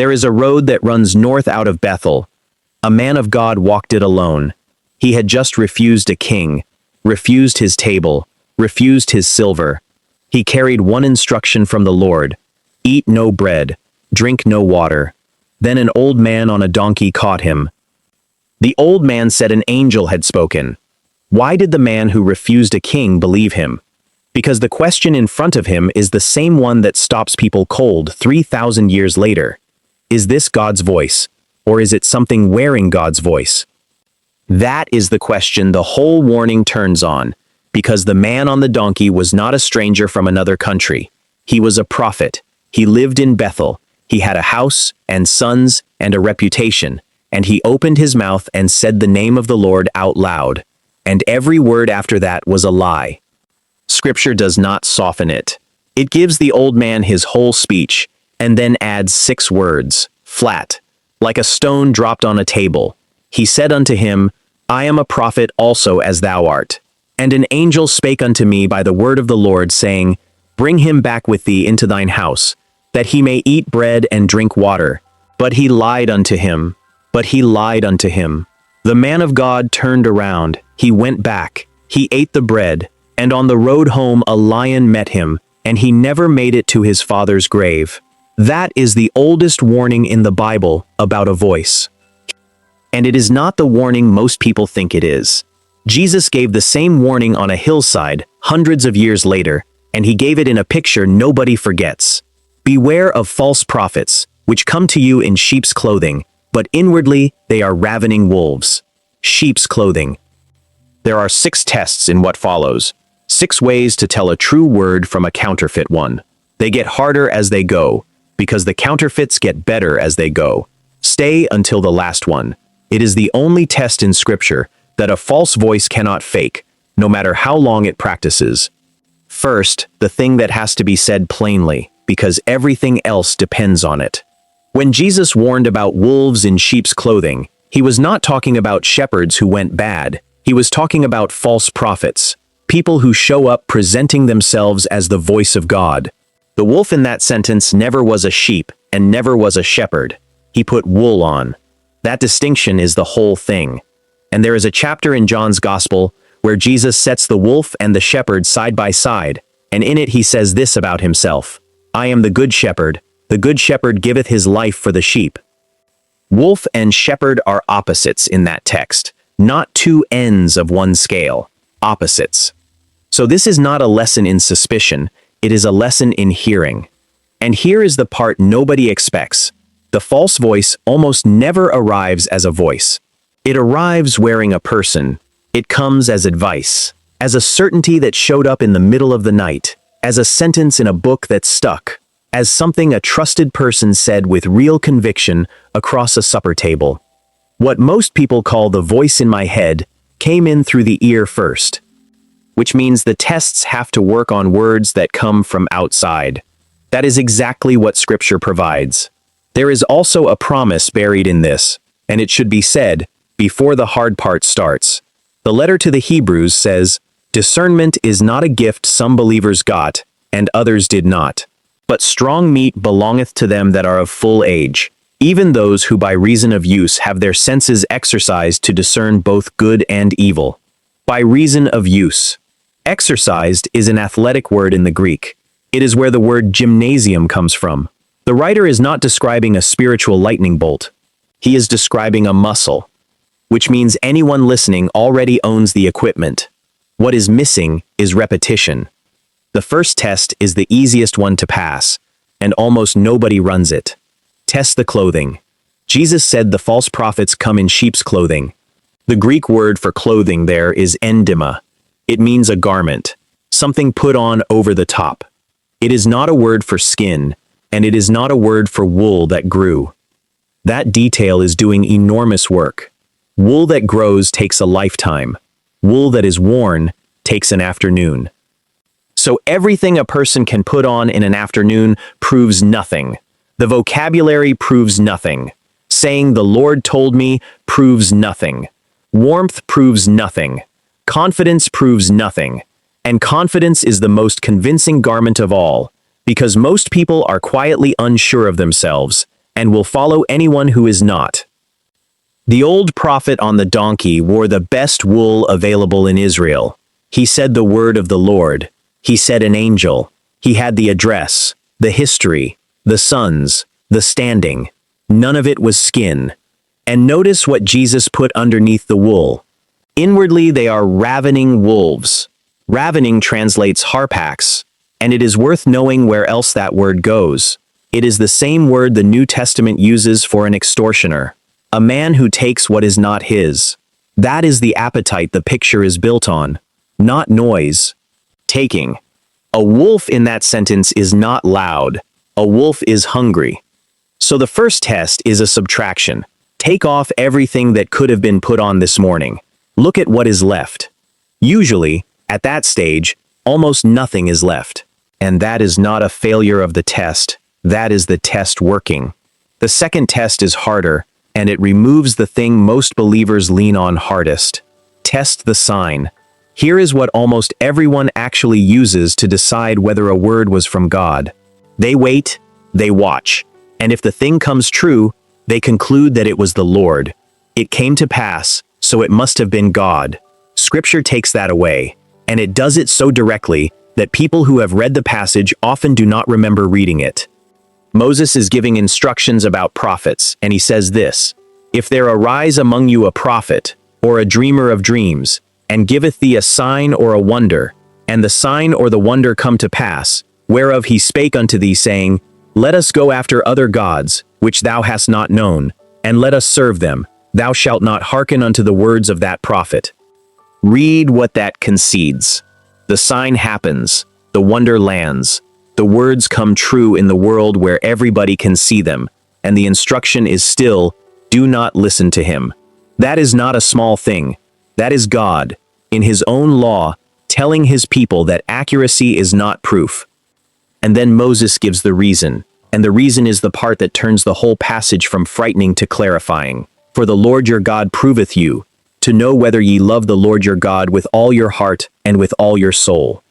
There is a road that runs north out of Bethel. A man of God walked it alone. He had just refused a king, refused his table, refused his silver. He carried one instruction from the Lord: eat no bread, drink no water. Then an old man on a donkey caught him. The old man said an angel had spoken. Why did the man who refused a king believe him? Because the question in front of him is the same one that stops people cold 3,000 years later. Is this God's voice, or is it something wearing God's voice? That is the question the whole warning turns on, because the man on the donkey was not a stranger from another country. He was a prophet. He lived in Bethel. He had a house and sons and a reputation, and he opened his mouth and said the name of the Lord out loud, and every word after that was a lie. Scripture does not soften it. It gives the old man his whole speech, and then adds 6 words, flat, like a stone dropped on a table. He said unto him, I am a prophet also as thou art. And an angel spake unto me by the word of the Lord, saying, Bring him back with thee into thine house, that he may eat bread and drink water. But he lied unto him. The man of God turned around. He went back. He ate the bread, and on the road home a lion met him, and he never made it to his father's grave. That is the oldest warning in the Bible about a voice. And it is not the warning most people think it is. Jesus gave the same warning on a hillside hundreds of years later, and he gave it in a picture nobody forgets. Beware of false prophets, which come to you in sheep's clothing, but inwardly they are ravening wolves. Sheep's clothing. There are 6 tests in what follows. 6 ways to tell a true word from a counterfeit one. They get harder as they go, because the counterfeits get better as they go. Stay until the last one. It is the only test in Scripture that a false voice cannot fake, no matter how long it practices. First, the thing that has to be said plainly, because everything else depends on it. When Jesus warned about wolves in sheep's clothing, he was not talking about shepherds who went bad. He was talking about false prophets, people who show up presenting themselves as the voice of God. The wolf in that sentence never was a sheep and never was a shepherd. He put wool on. That distinction is the whole thing. And there is a chapter in John's Gospel where Jesus sets the wolf and the shepherd side by side, and in it he says this about himself: I am the good shepherd giveth his life for the sheep. Wolf and shepherd are opposites in that text, not 2 ends of one scale, opposites. So this is not a lesson in suspicion, it is a lesson in hearing. And here is the part nobody expects. The false voice almost never arrives as a voice. It arrives wearing a person. It comes as advice, as a certainty that showed up in the middle of the night, as a sentence in a book that stuck, as something a trusted person said with real conviction across a supper table. What most people call the voice in my head came in through the ear first, which means the tests have to work on words that come from outside. That is exactly what Scripture provides. There is also a promise buried in this, and it should be said before the hard part starts. The letter to the Hebrews says, Discernment is not a gift some believers got, and others did not. But strong meat belongeth to them that are of full age, even those who by reason of use have their senses exercised to discern both good and evil. By reason of use. Exercised is an athletic word in the Greek. It is where the word gymnasium comes from. The writer is not describing a spiritual lightning bolt. He is describing a muscle, which means anyone listening already owns the equipment. What is missing is repetition. The first test is the easiest one to pass, and almost nobody runs it. Test the clothing. Jesus said the false prophets come in sheep's clothing. The Greek word for clothing there is endyma. It means a garment, something put on over the top. It is not a word for skin, and it is not a word for wool that grew. That detail is doing enormous work. Wool that grows takes a lifetime. Wool that is worn takes an afternoon. So everything a person can put on in an afternoon proves nothing. The vocabulary proves nothing. Saying the Lord told me proves nothing. Warmth proves nothing. Confidence proves nothing. And confidence is the most convincing garment of all, because most people are quietly unsure of themselves, and will follow anyone who is not. The old prophet on the donkey wore the best wool available in Israel. He said the word of the Lord. He said an angel. He had the address, the history, the sons, the standing. None of it was skin. And notice what Jesus put underneath the wool. Inwardly they are ravening wolves. Ravening translates harpax, and it is worth knowing where else that word goes. It is the same word the New Testament uses for an extortioner, a man who takes what is not his. That is the appetite the picture is built on, not noise. Taking. A wolf in that sentence is not loud. A wolf is hungry. So the first test is a subtraction. Take off everything that could have been put on this morning. Look at what is left. Usually, at that stage, almost nothing is left. And that is not a failure of the test. That is the test working. The second test is harder, and it removes the thing most believers lean on hardest. Test the sign. Here is what almost everyone actually uses to decide whether a word was from God. They wait, they watch, and if the thing comes true, they conclude that it was the Lord. It came to pass, so it must have been God. Scripture takes that away, and it does it so directly that people who have read the passage often do not remember reading it. Moses is giving instructions about prophets, and he says this, "If there arise among you a prophet, or a dreamer of dreams, and giveth thee a sign or a wonder, and the sign or the wonder come to pass, whereof he spake unto thee, saying, Let us go after other gods, which thou hast not known, and let us serve them, thou shalt not hearken unto the words of that prophet." Read what that concedes. The sign happens, the wonder lands, the words come true in the world where everybody can see them, and the instruction is still, do not listen to him. That is not a small thing. That is God, in his own law, telling his people that accuracy is not proof. And then Moses gives the reason, and the reason is the part that turns the whole passage from frightening to clarifying. "For the Lord your God proveth you, to know whether ye love the Lord your God with all your heart and with all your soul."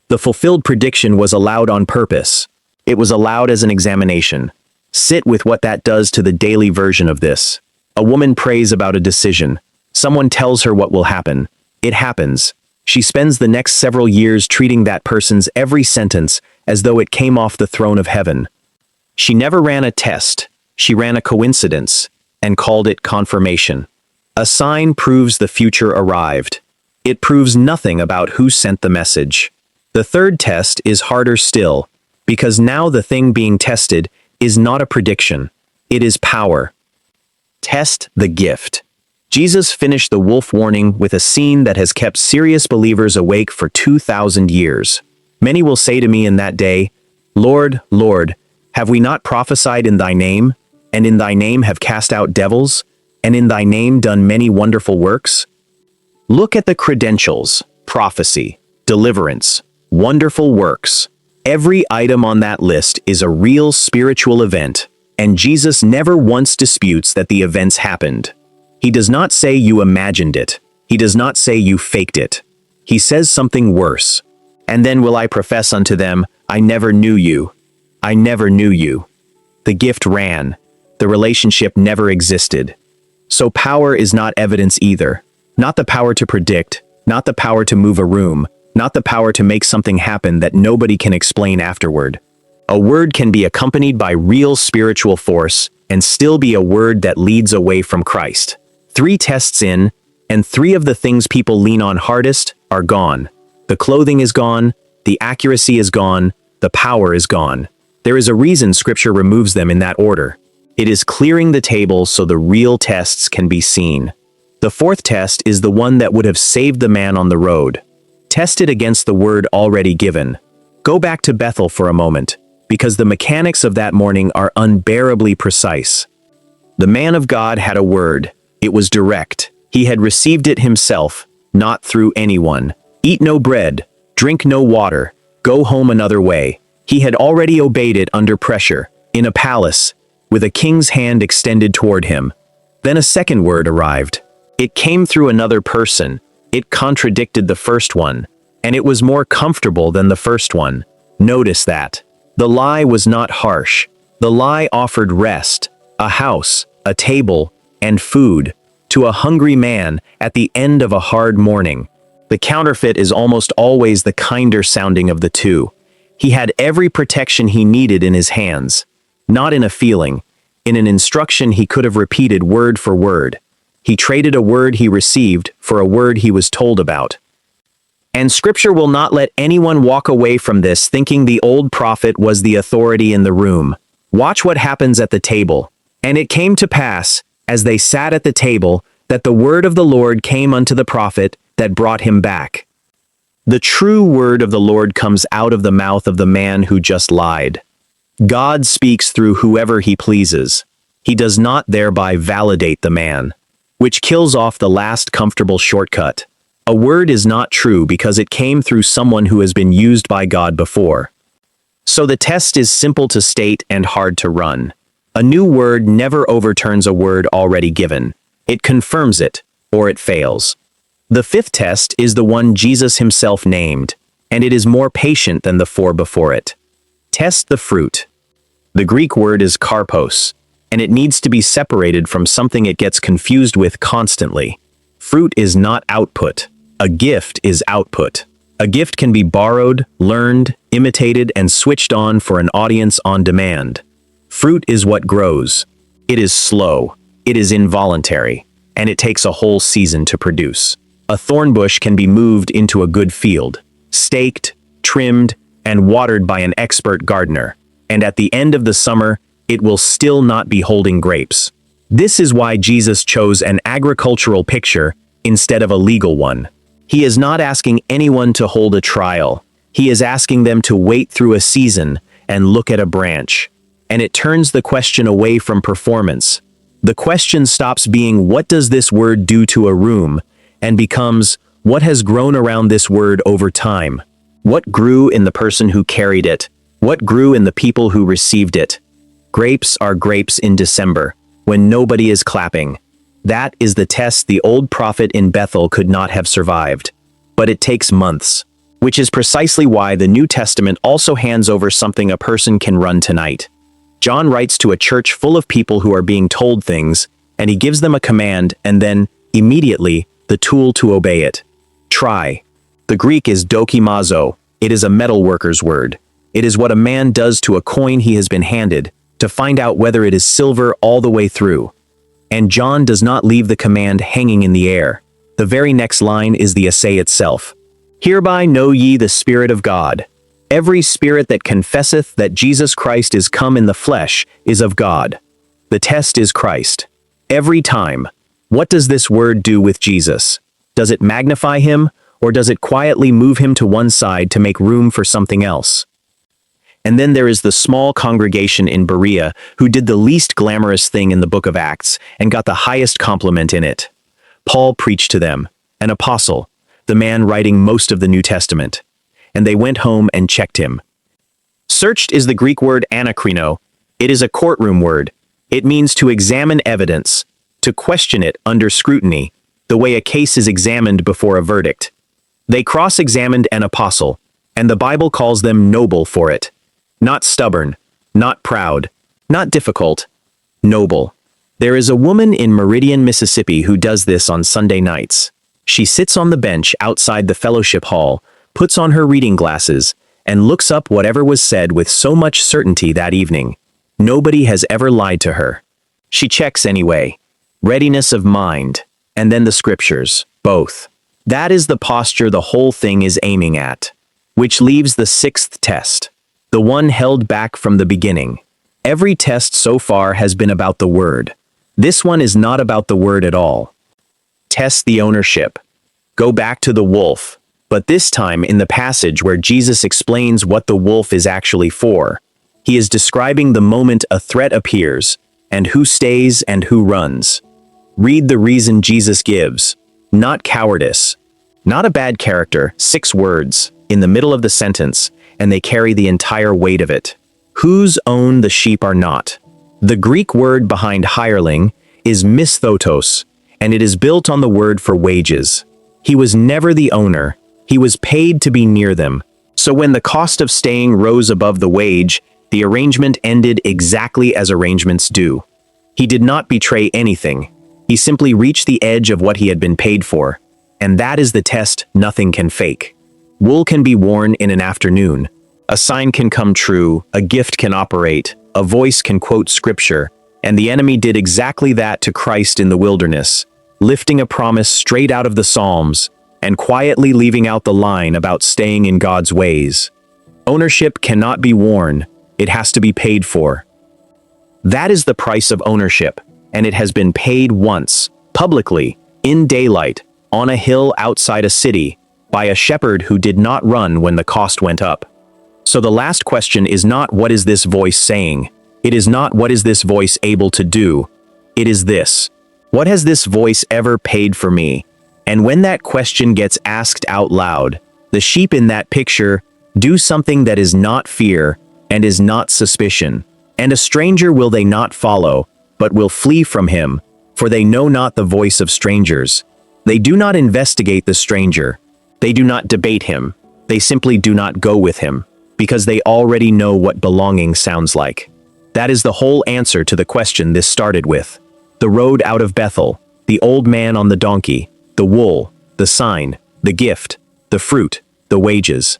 The fulfilled prediction was allowed on purpose. It was allowed as an examination. Sit with what that does to the daily version of this. A woman prays about a decision. Someone tells her what will happen. It happens. She spends the next several years treating that person's every sentence as though it came off the throne of heaven. She never ran a test. She ran a coincidence and called it confirmation. A sign proves the future arrived. It proves nothing about who sent the message. The third test is harder still, because now the thing being tested is not a prediction. It is power. Test the gift. Jesus finished the wolf warning with a scene that has kept serious believers awake for 2,000 years. Many will say to me in that day, "Lord, Lord, have we not prophesied in thy name, and in thy name have cast out devils, and in thy name done many wonderful works?" Look at the credentials: prophecy, deliverance, wonderful works. Every item on that list is a real spiritual event, and Jesus never once disputes that the events happened. He does not say you imagined it. He does not say you faked it. He says something worse. "And then will I profess unto them, I never knew you. I never knew you." The gift ran. The relationship never existed. So power is not evidence either. Not the power to predict, not the power to move a room, not the power to make something happen that nobody can explain afterward. A word can be accompanied by real spiritual force and still be a word that leads away from Christ. 3 tests in, and 3 of the things people lean on hardest are gone. The clothing is gone, the accuracy is gone, the power is gone. There is a reason Scripture removes them in that order. It is clearing the table so the real tests can be seen. The 4th test is the one that would have saved the man on the road. Test it against the word already given. Go back to Bethel for a moment, because the mechanics of that morning are unbearably precise. The man of God had a word. It was direct. He had received it himself, not through anyone. Eat no bread, drink no water, go home another way. He had already obeyed it under pressure, in a palace, with a king's hand extended toward him. Then a second word arrived. It came through another person. It contradicted the first one, and it was more comfortable than the first one. Notice that. The lie was not harsh. The lie offered rest. a house, a table, and food, to a hungry man at the end of a hard morning. The counterfeit is almost always the kinder sounding of the two. He had every protection he needed in his hands, not in a feeling, in an instruction he could have repeated word for word. He traded a word he received for a word he was told about. And Scripture will not let anyone walk away from this thinking the old prophet was the authority in the room. Watch what happens at the table. And it came to pass, as they sat at the table, that the word of the Lord came unto the prophet that brought him back. The true word of the Lord comes out of the mouth of the man who just lied. God speaks through whoever he pleases. He does not thereby validate the man, which kills off the last comfortable shortcut. A word is not true because it came through someone who has been used by God before. So the test is simple to state and hard to run. A new word never overturns a word already given. It confirms it, or it fails. The fifth test is the one Jesus himself named, and it is more patient than the four before it. Test the fruit. The Greek word is karpos, and it needs to be separated from something it gets confused with constantly. Fruit is not output. A gift is output. A gift can be borrowed, learned, imitated, and switched on for an audience on demand. Fruit is what grows. It is slow. It is involuntary, and it takes a whole season to produce. A thorn bush can be moved into a good field, staked, trimmed, and watered by an expert gardener, and at the end of the summer, it will still not be holding grapes. This is why Jesus chose an agricultural picture instead of a legal one. He is not asking anyone to hold a trial. He is asking them to wait through a season and look at a branch. And it turns the question away from performance. The question stops being, what does this word do to a room, and becomes, what has grown around this word over time? What grew in the person who carried it? What grew in the people who received it? Grapes are grapes in December, when nobody is clapping. That is the test the old prophet in Bethel could not have survived. But it takes months, which is precisely why the New Testament also hands over something a person can run tonight. John writes to a church full of people who are being told things, and he gives them a command and then, immediately, the tool to obey it. Try. The Greek is dokimazo. It is a metalworker's word. It is what a man does to a coin he has been handed, to find out whether it is silver all the way through. And John does not leave the command hanging in the air. The very next line is the essay itself. Hereby know ye the Spirit of God. Every spirit that confesseth that Jesus Christ is come in the flesh is of God. The test is Christ. Every time. What does this word do with Jesus? Does it magnify him, or does it quietly move him to one side to make room for something else? And then there is the small congregation in Berea who did the least glamorous thing in the book of Acts and got the highest compliment in it. Paul preached to them, an apostle, the man writing most of the New Testament. And they went home and checked him. Searched is the Greek word anakrino. It is a courtroom word. It means to examine evidence, to question it under scrutiny, the way a case is examined before a verdict. They cross-examined an apostle, and the Bible calls them noble for it. Not stubborn, not proud, not difficult, noble. There is a woman in Meridian, Mississippi who does this on Sunday nights. She sits on the bench outside the fellowship hall, puts on her reading glasses, and looks up whatever was said with so much certainty that evening. Nobody has ever lied to her. She checks anyway. Readiness of mind, and then the scriptures, both. That is the posture the whole thing is aiming at. Which leaves the sixth test, the one held back from the beginning. Every test so far has been about the word. This one is not about the word at all. Test the ownership. Go back to the wolf. But this time in the passage where Jesus explains what the wolf is actually for. He is describing the moment a threat appears, and who stays and who runs. Read the reason Jesus gives. Not cowardice. Not a bad character, 6 words, in the middle of the sentence, and they carry the entire weight of it. Whose own the sheep are not. The Greek word behind hireling is misthotos, and it is built on the word for wages. He was never the owner. He was paid to be near them. So when the cost of staying rose above the wage, the arrangement ended exactly as arrangements do. He did not betray anything. He simply reached the edge of what he had been paid for. And that is the test nothing can fake. Wool can be worn in an afternoon. A sign can come true, a gift can operate, a voice can quote scripture, and the enemy did exactly that to Christ in the wilderness, lifting a promise straight out of the Psalms, and quietly leaving out the line about staying in God's ways. Ownership cannot be worn, it has to be paid for. That is the price of ownership, and it has been paid once, publicly, in daylight, on a hill outside a city, by a shepherd who did not run when the cost went up. So the last question is not what is this voice saying? It is not what is this voice able to do? It is this: what has this voice ever paid for me? And when that question gets asked out loud, the sheep in that picture do something that is not fear and is not suspicion. And a stranger will they not follow, but will flee from him, for they know not the voice of strangers. They do not investigate the stranger. They do not debate him. They simply do not go with him, because they already know what belonging sounds like. That is the whole answer to the question this started with. The road out of Bethel, the old man on the donkey, the wool, the sign, the gift, the fruit, the wages.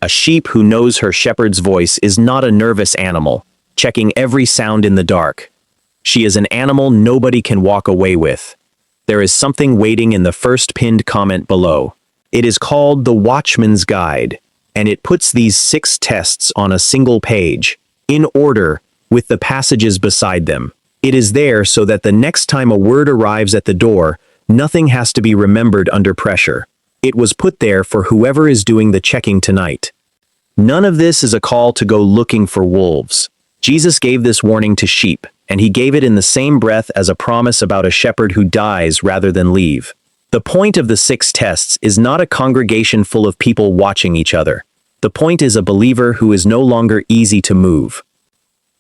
A sheep who knows her shepherd's voice is not a nervous animal, checking every sound in the dark. She is an animal nobody can walk away with. There is something waiting in the first pinned comment below. It is called the Watchman's Guide, and it puts these 6 tests on a single page, in order, with the passages beside them. It is there so that the next time a word arrives at the door, nothing has to be remembered under pressure. It was put there for whoever is doing the checking tonight. None of this is a call to go looking for wolves. Jesus gave this warning to sheep, and he gave it in the same breath as a promise about a shepherd who dies rather than leave. The point of the 6 tests is not a congregation full of people watching each other. The point is a believer who is no longer easy to move.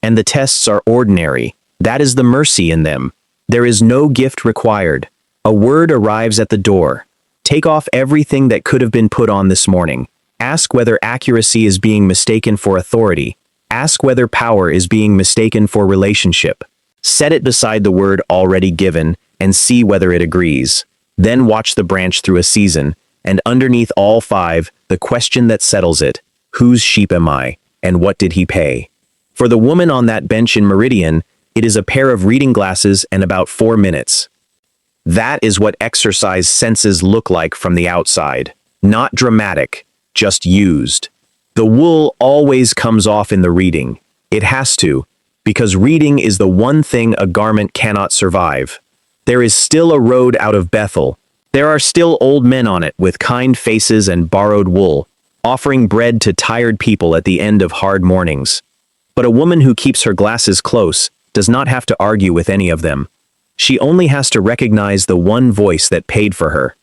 And the tests are ordinary. That is the mercy in them. There is no gift required. A word arrives at the door. Take off everything that could have been put on this morning. Ask whether accuracy is being mistaken for authority. Ask whether power is being mistaken for relationship. Set it beside the word already given and see whether it agrees. Then watch the branch through a season, and underneath all 5, the question that settles it: whose sheep am I, and what did he pay? For the woman on that bench in Meridian, it is a pair of reading glasses and about 4 minutes. That is what exercise senses look like from the outside. Not dramatic, just used. The wool always comes off in the reading. It has to, because reading is the one thing a garment cannot survive. There is still a road out of Bethel. There are still old men on it with kind faces and borrowed wool, offering bread to tired people at the end of hard mornings. But a woman who keeps her glasses close does not have to argue with any of them. She only has to recognize the one voice that paid for her.